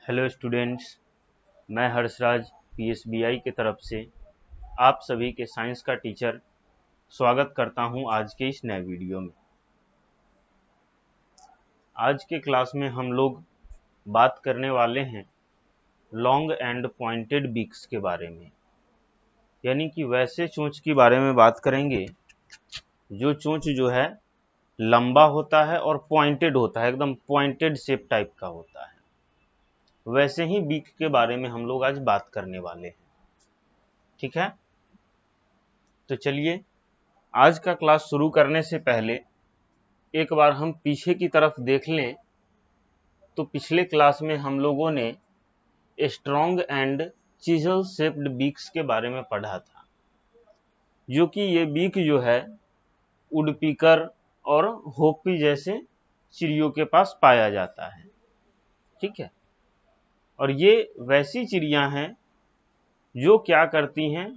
Hello students, मैं हर्षराज पीएसबीआई की तरफ से आप सभी के साइंस का टीचर स्वागत करता हूं आज के इस नए वीडियो में। आज के क्लास में हम लोग बात करने वाले हैं लॉन्ग एंड पॉइंटेड बीक्स के बारे में, यानी कि वैसे चोंच के बारे में बात करेंगे जो चोंच जो है लंबा होता है और पॉइंटेड होता है, एकदम पॉइंटेड शेप टाइप का होता है। वैसे ही बीक के बारे में हम लोग आज बात करने वाले हैं। ठीक है, तो चलिए आज का क्लास शुरू करने से पहले एक बार हम पीछे की तरफ देख लें तो पिछले क्लास में हम लोगों ने strong and chisel shaped beaks के बारे में पढ़ा था, जो कि ये बीक जो है वुडपीकर और होपी जैसे चिड़ियों के पास पाया जाता है। ठीक है, और ये वैसी चिड़िया हैं जो क्या करती हैं,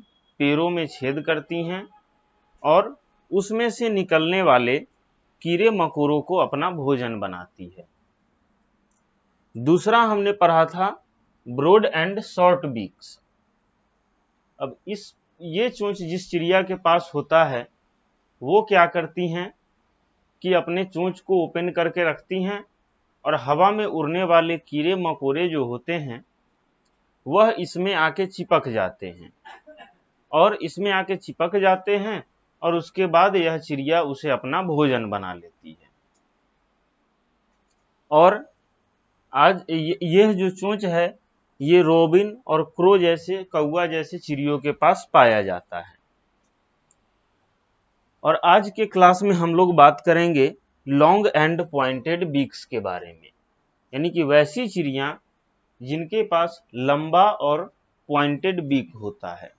पेड़ों में छेद करती हैं और उसमें से निकलने वाले कीड़े मकोड़ों को अपना भोजन बनाती है। दूसरा हमने पढ़ा था ब्रॉड एंड शॉर्ट बीक्स। अब ये चोंच जिस चिड़िया के पास होता है वो क्या करती हैं कि अपने चोंच को ओपन करके रखती हैं और हवा में उड़ने वाले कीड़े मकोड़े जो होते हैं वह इसमें आके चिपक जाते हैं और उसके बाद यह चिड़िया उसे अपना भोजन बना लेती है। और आज यह जो चोंच है ये रोबिन और क्रो जैसे कौवा जैसे चिड़ियों के पास पाया जाता है। और आज के क्लास में हम लोग बात करेंगे लॉन्ग एंड पॉइंटेड बीक्स के बारे में, यानी कि वैसी चिड़िया जिनके पास लंबा और पॉइंटेड बीक होता है।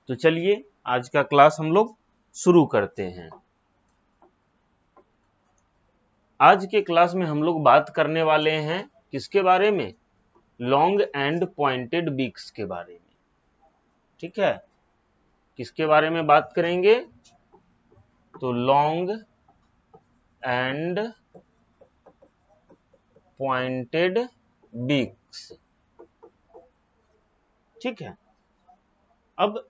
तो चलिए आज का क्लास हम लोग शुरू करते हैं। आज के क्लास में हम लोग बात करने वाले हैं किसके बारे में? लॉन्ग एंड पॉइंटेड बीक्स के बारे में। ठीक है, किसके बारे में बात करेंगे? तो लॉन्ग एंड पॉइंटेड बीक्स। ठीक है, अब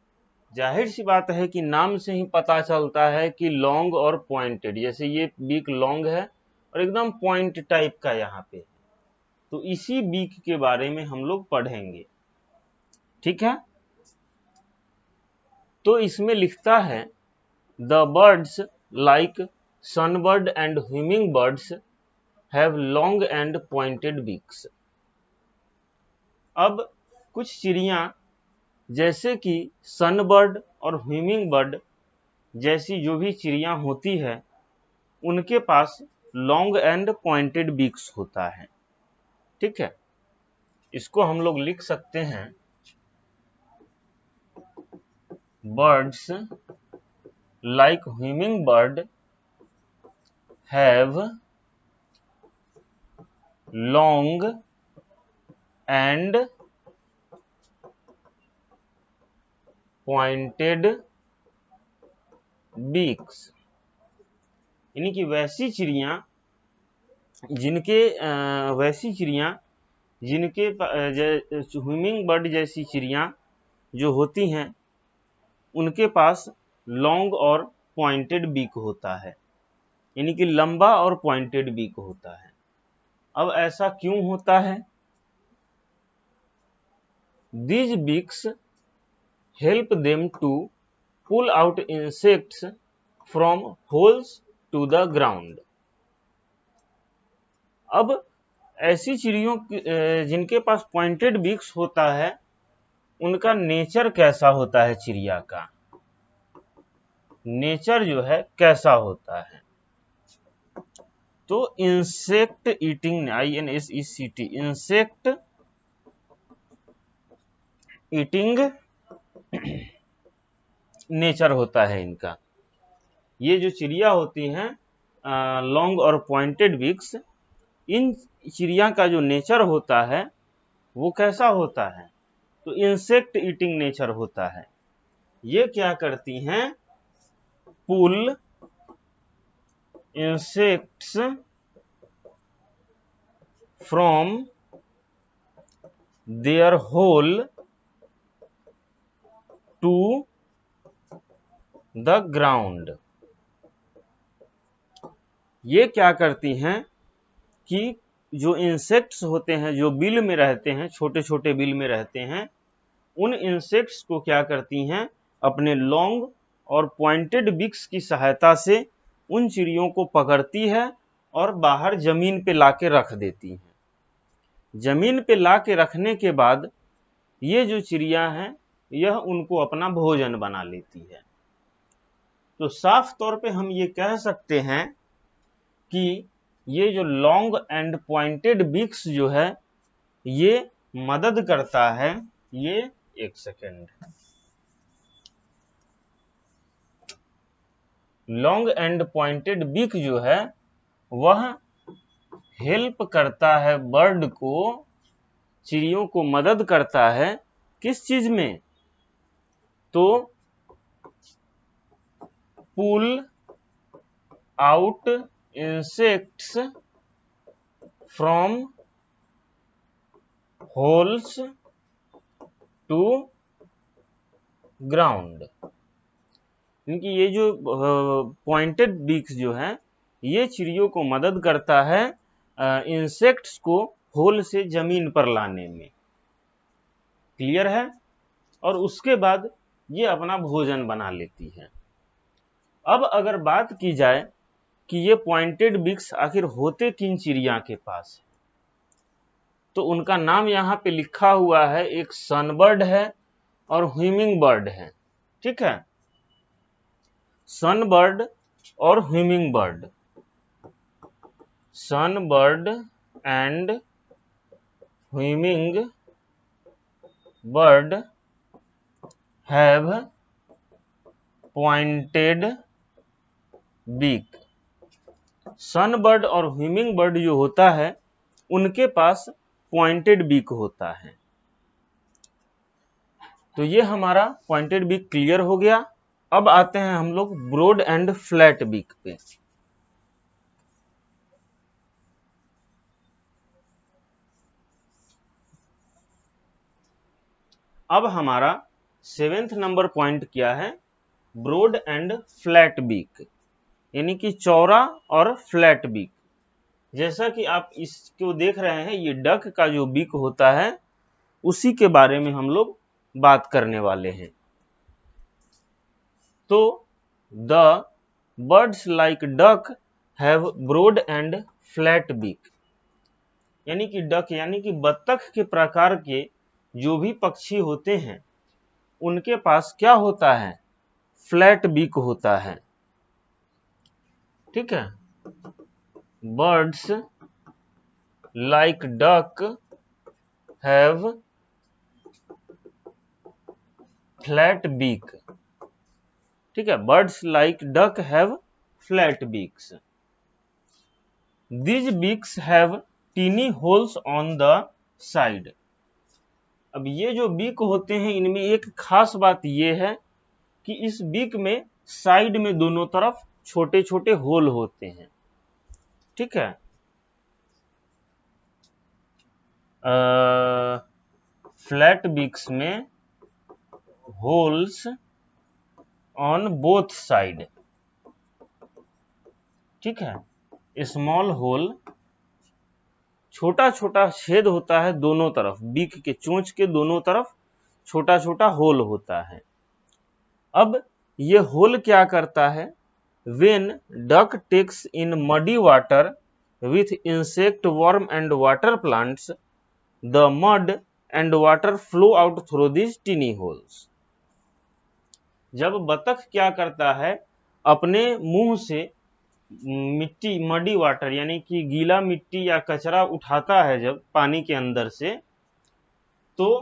जाहिर सी बात है कि नाम से ही पता चलता है कि लॉन्ग और पॉइंटेड, जैसे ये बीक लॉन्ग है और एकदम पॉइंट टाइप का यहाँ पे, तो इसी बीक के बारे में हम लोग पढ़ेंगे। ठीक है, तो इसमें लिखता है the birds like sunbird and humming birds have long and pointed beaks. अब कुछ चिड़िया जैसे कि सनबर्ड और ह्यूमिंग बर्ड जैसी जो भी चिड़िया होती है उनके पास लॉन्ग एंड पॉइंटेड बीक्स होता है। ठीक है, इसको हम लोग लिख सकते हैं birds like humming bird have long and pointed beaks, यानी कि वैसी चिड़िया जिनके ह्यूमिंग बर्ड जैसी चिड़िया जो होती हैं उनके पास लॉन्ग और पॉइंटेड बीक होता है, यानी कि लंबा और पॉइंटेड बीक होता है। अब ऐसा क्यों होता है? These beaks help them to pull out insects from holes to the ground. अब ऐसी चिड़ियों जिनके पास पॉइंटेड बीक्स होता है उनका नेचर कैसा होता है? चिड़िया का नेचर जो है कैसा होता है? तो insect eating, INSECT, insect eating nature होता है इनका। ये जो चिड़िया होती हैं लॉन्ग और पॉइंटेड बीक्स, इन चिड़िया का जो नेचर होता है वो कैसा होता है? तो इंसेक्ट ईटिंग नेचर होता है। ये क्या करती हैं? Pull insects from their hole to the ground. ये क्या करती हैं कि जो इंसेक्ट्स होते हैं, जो बिल में रहते हैं, छोटे छोटे बिल में रहते हैं, उन इंसेक्ट्स को क्या करती हैं, अपने लॉन्ग और पॉइंटेड बिक्स की सहायता से उन चिड़ियों को पकड़ती है और बाहर जमीन पे लाके रख देती हैं। जमीन पे लाके रखने के बाद ये जो चिड़िया हैं, यह उनको अपना भोजन बना लेती है। तो साफ तौर पे हम ये कह सकते हैं कि ये जो लॉन्ग एंड पॉइंटेड बिक्स जो है, ये मदद करता है। ये एक सेकेंड, लॉन्ग एंड पॉइंटेड बिक जो है वह हेल्प करता है बर्ड को, चिड़ियों को मदद करता है किस चीज में, तो pull out insects from holes to ground. क्योंकि ये जो पॉइंटेड बीक्स जो है, ये चिड़ियों को मदद करता है इंसेक्ट्स को होल से जमीन पर लाने में। क्लियर है? और उसके बाद ये अपना भोजन बना लेती है। अब अगर बात की जाए कि ये पॉइंटेड बीक्स आखिर होते किन चिड़िया के पास है, तो उनका नाम यहाँ पे लिखा हुआ है, एक सनबर्ड है और ह्यूमिंग बर्ड है। ठीक है, सनबर्ड और humming bird, sunbird and humming bird have pointed beak. Sunbird और ह्यूमिंग बर्ड जो होता है, उनके पास पॉइंटेड बीक होता है। तो ये हमारा पॉइंटेड बीक क्लियर हो गया। अब आते हैं हम लोग ब्रॉड एंड फ्लैट बीक पे। अब हमारा 7th नंबर पॉइंट क्या है, ब्रॉड एंड फ्लैट बीक, यानी कि चौड़ा और फ्लैट बीक। जैसा कि आप इसको देख रहे हैं, ये डक का जो बीक होता है, उसी के बारे में हम लोग बात करने वाले हैं। तो the birds like duck have broad and flat beak, यानी कि डक यानी कि बत्तख के प्रकार के जो भी पक्षी होते हैं, उनके पास क्या होता है, फ्लैट बीक होता है। ठीक है, birds like duck have flat beak. ठीक है, birds like duck have flat beaks. These beaks have teeny holes on the side। अब ये जो बीक होते हैं, इनमें एक खास बात ये है कि इस बीक में साइड में दोनों तरफ छोटे छोटे होल होते हैं। ठीक है, फ्लैट बीक्स में होल्स ऑन बोथ साइड। ठीक है, स्मॉल होल, छोटा छोटा छेद होता है दोनों तरफ, बीक के चोंच के दोनों तरफ छोटा छोटा होल होता है। अब ये होल क्या करता है, when duck takes in muddy water with insect worm and water plants, the mud and water flow out through these tiny holes। जब बतख क्या करता है, अपने मुंह से मिट्टी, मडी वाटर यानी कि गीला मिट्टी या कचरा उठाता है जब पानी के अंदर से, तो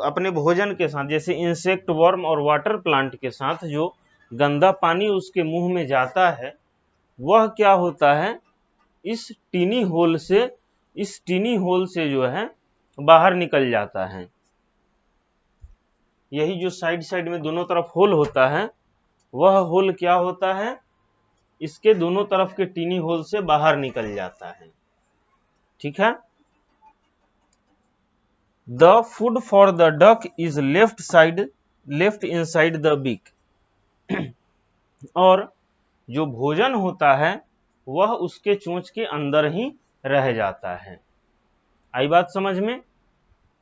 अपने भोजन के साथ, जैसे इंसेक्ट वर्म और वाटर प्लांट के साथ जो गंदा पानी उसके मुंह में जाता है, वह क्या होता है, इस टीनी होल से जो है बाहर निकल जाता है। यही जो साइड साइड में दोनों तरफ होल होता है, वह होल क्या होता है, इसके दोनों तरफ के टीनी होल से बाहर निकल जाता है। ठीक है, the food for the duck is left inside the beak. और जो भोजन होता है वह उसके चोंच के अंदर ही रह जाता है। आई बात समझ में?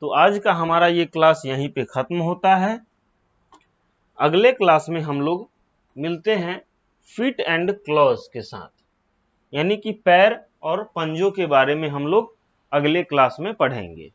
तो आज का हमारा ये क्लास यहीं पे खत्म होता है। अगले क्लास में हम लोग मिलते हैं फीट एंड क्लॉज के साथ, यानी कि पैर और पंजों के बारे में हम लोग अगले क्लास में पढ़ेंगे।